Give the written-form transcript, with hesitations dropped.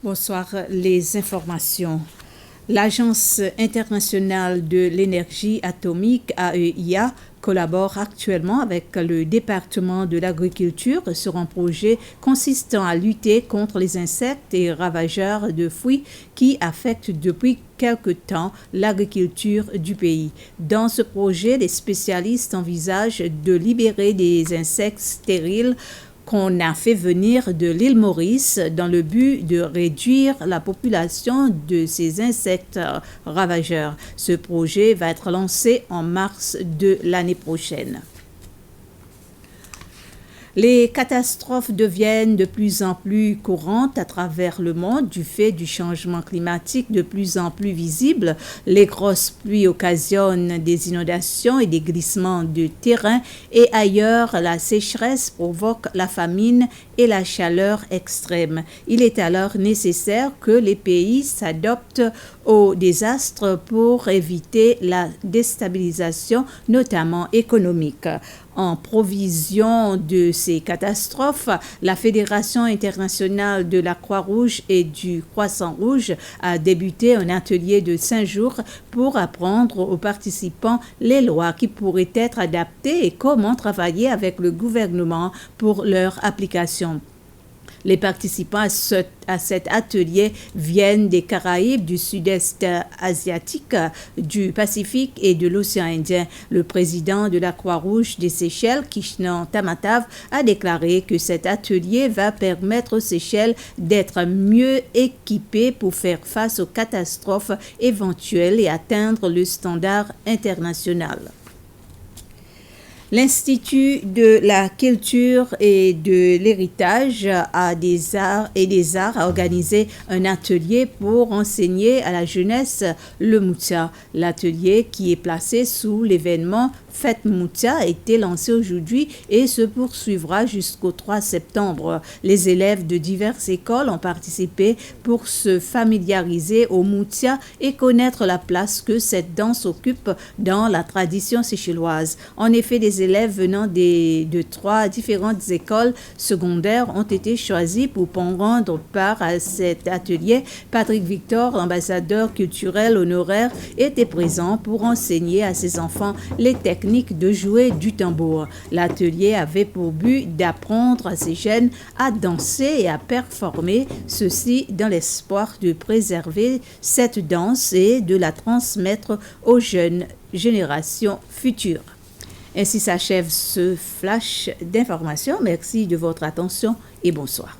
Bonsoir, les informations. L'Agence internationale de l'énergie atomique, AEIA, collabore actuellement avec le département de l'agriculture sur un projet consistant à lutter contre les insectes et ravageurs de fruits qui affectent depuis quelque temps l'agriculture du pays. Dans ce projet, les spécialistes envisagent de libérer des insectes stériles qu'on a fait venir de l'île Maurice dans le but de réduire la population de ces insectes ravageurs. Ce projet va être lancé en mars de l'année prochaine. Les catastrophes deviennent de plus en plus courantes à travers le monde du fait du changement climatique de plus en plus visible. Les grosses pluies occasionnent des inondations et des glissements de terrain et ailleurs, la sécheresse provoque la famine et la chaleur extrême. Il est alors nécessaire que les pays s'adoptent aux désastres pour éviter la déstabilisation, notamment économique. En provision de ces catastrophes, la Fédération internationale de la Croix-Rouge et du Croissant-Rouge a débuté un atelier de 5 jours pour apprendre aux participants les lois qui pourraient être adaptées et comment travailler avec le gouvernement pour leur application. Les participants à cet atelier viennent des Caraïbes, du Sud-Est asiatique, du Pacifique et de l'océan Indien. Le président de la Croix-Rouge des Seychelles, Kishnan Tamatav, a déclaré que cet atelier va permettre aux Seychelles d'être mieux équipées pour faire face aux catastrophes éventuelles et atteindre le standard international. L'Institut de la culture et de l'héritage des arts a organisé un atelier pour enseigner à la jeunesse le Moutia. L'atelier, qui est placé sous l'événement Fête Moutia, a été lancé aujourd'hui et se poursuivra jusqu'au 3 septembre. Les élèves de diverses écoles ont participé pour se familiariser au Moutia et connaître la place que cette danse occupe dans la tradition séchelloise. En effet, des élèves venant de 3 différentes écoles secondaires ont été choisis pour prendre part à cet atelier. Patrick Victor, l'ambassadeur culturel honoraire, était présent pour enseigner à ses enfants les techniques de jouer du tambour. L'atelier avait pour but d'apprendre à ces jeunes à danser et à performer, ceci dans l'espoir de préserver cette danse et de la transmettre aux jeunes générations futures. Ainsi s'achève ce flash d'information. Merci de votre attention et bonsoir.